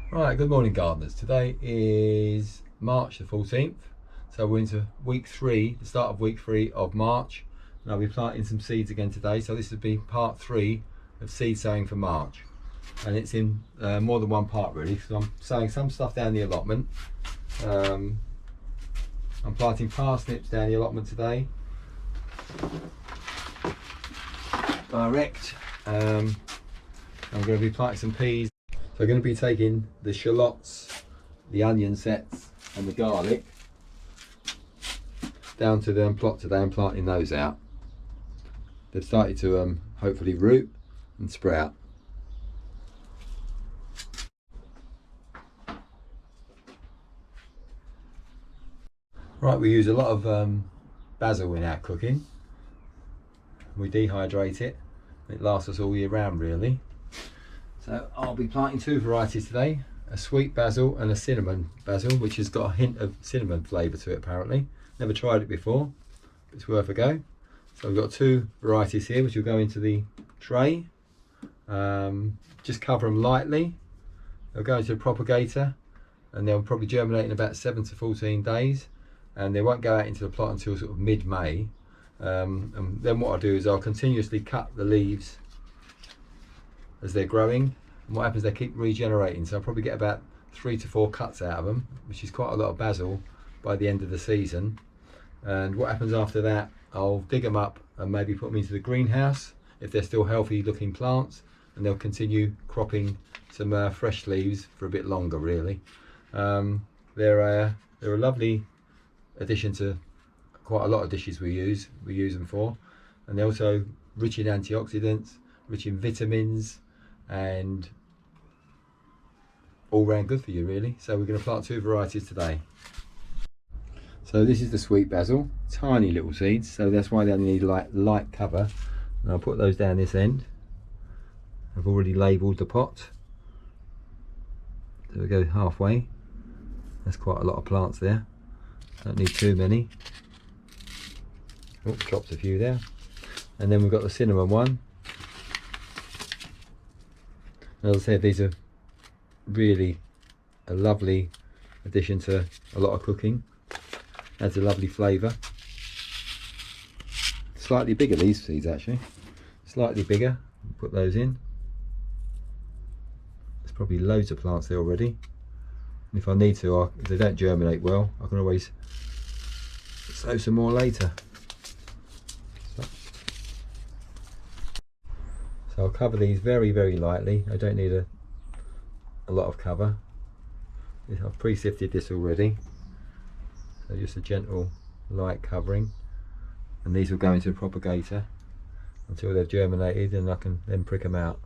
Right, good morning gardeners. Today is March the 14th, so we're into week 3, the start of week 3 of March, and I'll be planting some seeds again today. So this will be part 3 of seed sowing for March, and it's in more than one part really. So I'm sowing some stuff down the allotment. I'm planting parsnips down the allotment today, direct. I'm going to be planting some peas. So I'm going to be taking the shallots, the onion sets and the garlic down to the plot today and planting those out. They've started to hopefully root and sprout. Right, we use a lot of basil in our cooking. We dehydrate it. It lasts us all year round really. So I'll be planting 2 varieties today, a sweet basil and a cinnamon basil, which has got a hint of cinnamon flavour to it apparently. Never tried it before, but it's worth a go. So we've got 2 varieties here, which will go into the tray. Just cover them lightly. They'll go into the propagator and they'll probably germinate in about 7 to 14 days. And they won't go out into the plot until sort of mid-May. And then what I'll do is I'll continuously cut the leaves as they're growing, and what happens, they keep regenerating, so I'll probably get about 3 to 4 cuts out of them, which is quite a lot of basil by the end of the season. And what happens after that, I'll dig them up and maybe put them into the greenhouse if they're still healthy looking plants, and they'll continue cropping some fresh leaves for a bit longer really. They're a lovely addition to quite a lot of dishes we use them for, and they're also rich in antioxidants, rich in vitamins, and all round good for you really. So we're going to plant 2 varieties today. So this is the sweet basil, tiny little seeds, so that's why they only need light cover, and I'll put those down this end. I've already labelled the pot, so we go halfway. That's quite a lot of plants there, don't need too many. Oh, dropped a few there. And then we've got the cinnamon one. As I said, these are really a lovely addition to a lot of cooking. Adds a lovely flavour. Slightly bigger, these seeds actually. Slightly bigger. Put those in. There's probably loads of plants there already. And if I need to, if they don't germinate well, I can always sow some more later. So I'll cover these very, very lightly. I don't need a lot of cover. I've pre-sifted this already. So just a gentle light covering. And these will go into the propagator until they've germinated, and I can then prick them out.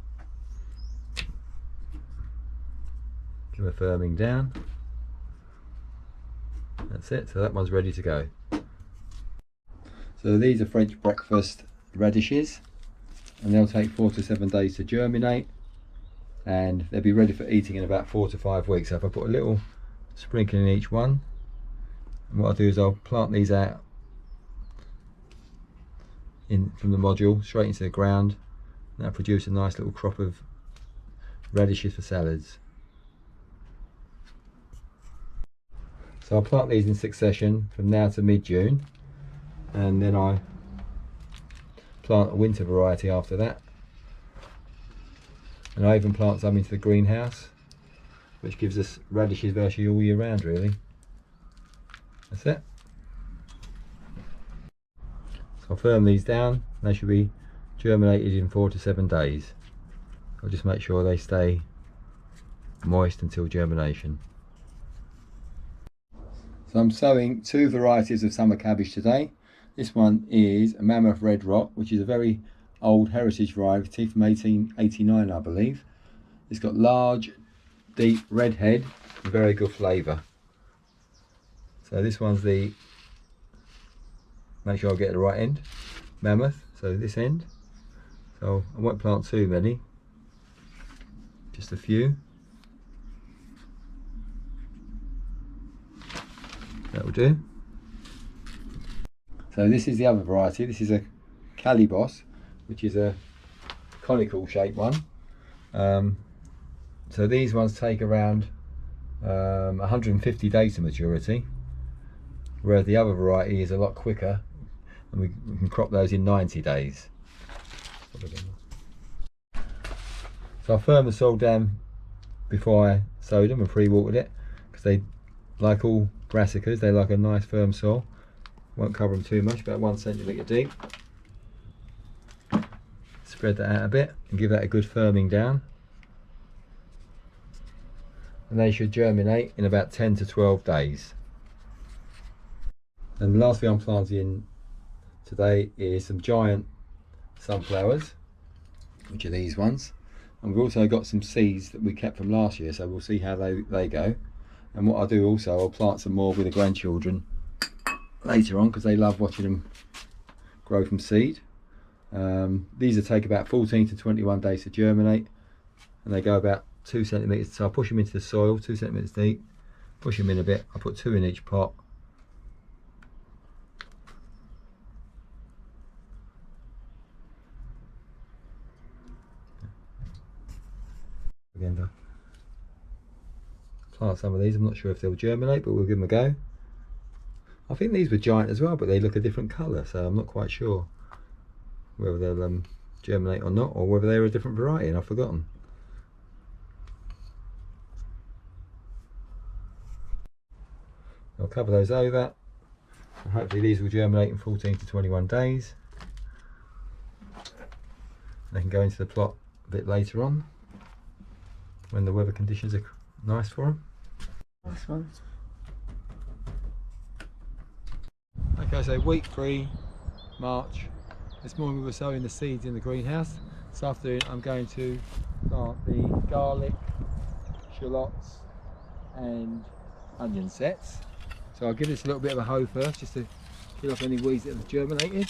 Give them a firming down. That's it, so that one's ready to go. So these are French breakfast radishes, and they'll take 4 to 7 days to germinate, and they'll be ready for eating in about 4 to 5 weeks. So if I put a little sprinkle in each one, and what I'll do is I'll plant these out from the module straight into the ground, and that'll produce a nice little crop of radishes for salads. So I'll plant these in succession from now to mid-June, and then I plant a winter variety after that, and I even plant some into the greenhouse, which gives us radishes virtually all year round really. That's it. So I'll firm these down. They should be germinated in 4 to 7 days. I'll just make sure they stay moist until germination. So I'm sowing 2 varieties of summer cabbage today. This one is a Mammoth Red Rock, which is a very old heritage variety from 1889, I believe. It's got large, deep red head and very good flavour. So this one's the, make sure I get the right end, Mammoth, so this end. So I won't plant too many, just a few. That will do. So this is the other variety. This is a Cabbage, which is a conical shaped one. So these ones take around 150 days to maturity, whereas the other variety is a lot quicker, and we can crop those in 90 days. So I firmed the soil down before I sowed them and pre-watered it, because they, like all brassicas, they like a nice firm soil. Won't cover them too much, about 1 centimetre deep. Spread that out a bit and give that a good firming down. And they should germinate in about 10 to 12 days. And the last thing I'm planting today is some giant sunflowers, which are these ones. And we've also got some seeds that we kept from last year, so we'll see how they go. And what I'll do also, I'll plant some more with the grandchildren later on, because they love watching them grow from seed. These will take about 14 to 21 days to germinate, and they go about 2 centimetres. So I'll push them into the soil, 2 centimetres deep, push them in a bit. I'll put 2 in each pot. Again, plant some of these. I'm not sure if they'll germinate, but we'll give them a go. I think these were giant as well, but they look a different colour, so I'm not quite sure whether they'll germinate or not, or whether they're a different variety and I've forgotten. I'll cover those over, and hopefully these will germinate in 14 to 21 days. They can go into the plot a bit later on, when the weather conditions are nice for them. Nice one. Okay, so week 3, March. This morning we were sowing the seeds in the greenhouse. This afternoon I'm going to plant the garlic, shallots and onion sets. So I'll give this a little bit of a hoe first, just to kill off any weeds that have germinated.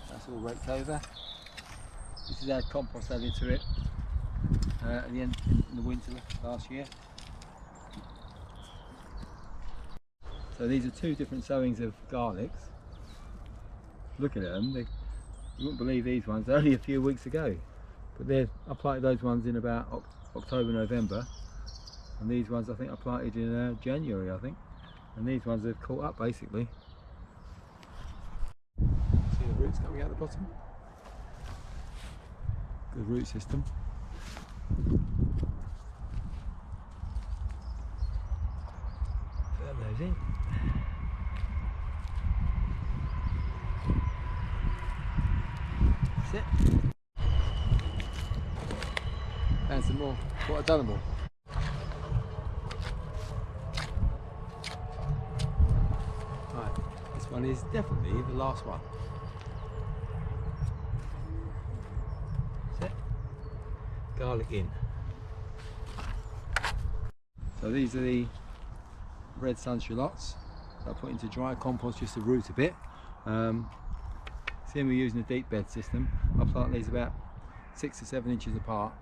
That's all raked over. This is our compost added to it at the end in the winter last year. So these are 2 different sowings of garlics. Looking at them, you wouldn't believe these ones. They're only a few weeks ago, but I planted those ones in about October, November, and these ones I think I planted in January, I think. And these ones have caught up basically. See the roots coming out the bottom. Good root system. Firm those in. That's it. And some more. What, I've done them all. Right, this one is definitely the last one. That's it. Garlic in. So these are the red sun shallots that I put into dry compost just to root a bit. Seeing we're using a deep bed system, I plant these about 6 to 7 inches apart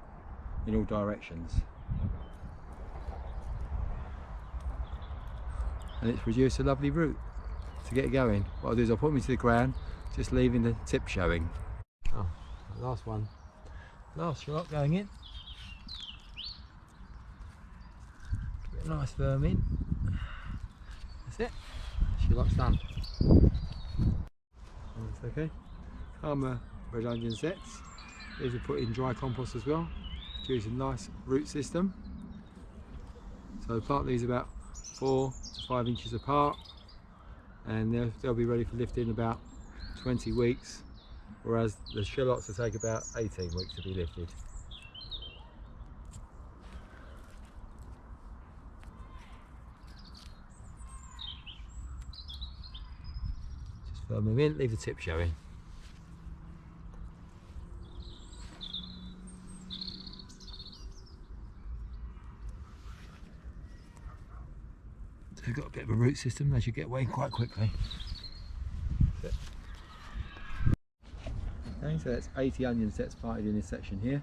in all directions. And it's produced a lovely root to get it going. What I'll do is I'll put them into the ground, just leaving the tip showing. Oh, last one. Last shallot going in. Get a nice firm in. That's it. Shallot's done. That's okay. Karma red onion sets. These are put in dry compost as well. Produce a nice root system. So plant these about 4 to 5 inches apart, and they'll be ready for lifting in about 20 weeks, whereas the shallots will take about 18 weeks to be lifted. Just firm them in, leave the tip showing. They've got a bit of a root system, they should get away quite quickly. Okay, so that's 80 onion sets planted in this section here.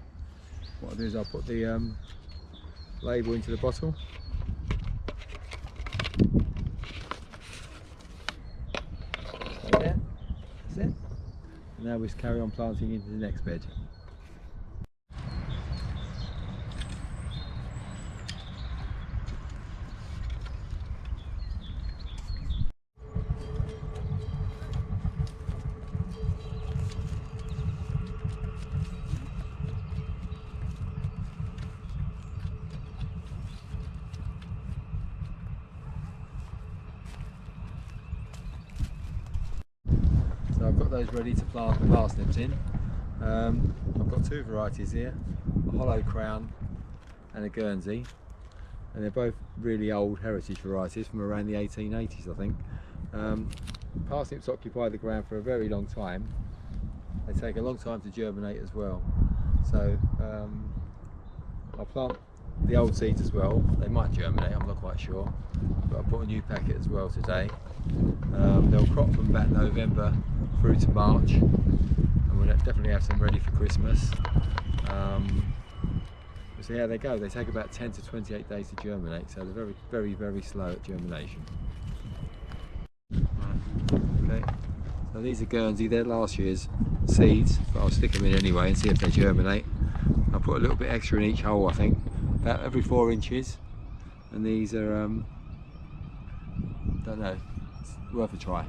What I'll do is I'll put the label into the bottle. Now we carry on planting into the next bed. So I've got those ready to plant the parsnips in. I've got two varieties here, a hollow crown and a Guernsey, and they're both really old heritage varieties from around the 1880s, I think. Parsnips occupy the ground for a very long time. They take a long time to germinate as well. So I'll plant the old seeds as well. They might germinate, I'm not quite sure, but I bought a new packet as well today. They'll crop from about November through to March, and we'll definitely have some ready for Christmas. We'll see how they go. They take about 10 to 28 days to germinate, so they're very slow at germination. Okay, so these are Guernsey. They're last year's seeds, but I'll stick them in anyway and see if they germinate. I'll put a little bit extra in each hole, I think, about every 4 inches, and these are don't know, it's worth a try.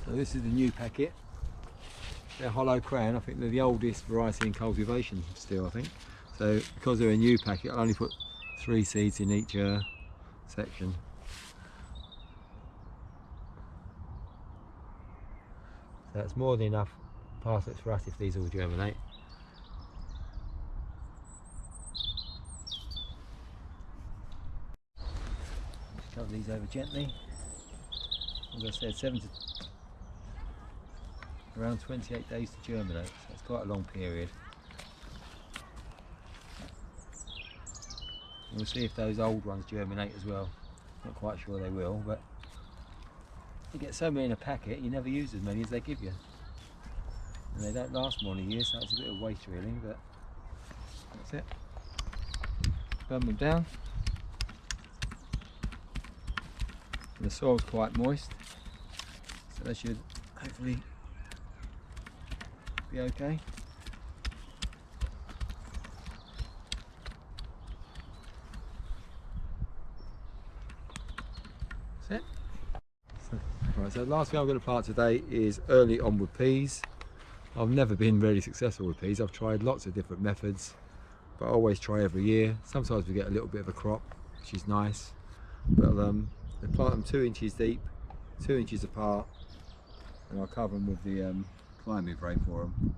So this is the new packet. They're hollow crown. I think they're the oldest variety in cultivation still, I think. So because they're a new packet, I'll only put 3 seeds in each section. So that's more than enough parsnips for us if these all germinate. Just cover these over gently. As I said, around 28 days to germinate, so it's quite a long period. And we'll see if those old ones germinate as well. Not quite sure they will, but you get so many in a packet, you never use as many as they give you. And they don't last more than a year, so it's a bit of waste really, but that's it. Burn them down. And the soil's quite moist, so they should hopefully be okay. That's it. Right, so the last thing I'm going to plant today is early onward peas. I've never been really successful with peas. I've tried lots of different methods, but I always try every year. Sometimes we get a little bit of a crop, which is nice, but I plant them 2 inches deep, 2 inches apart, and I'll cover them with the climbing frame for them.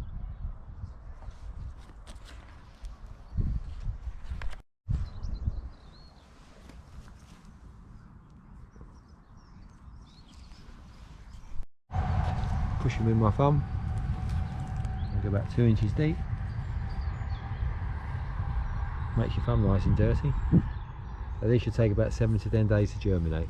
Push them in my thumb, and go about 2 inches deep. Makes your thumb nice and dirty. So these should take about 7 to 10 days to germinate.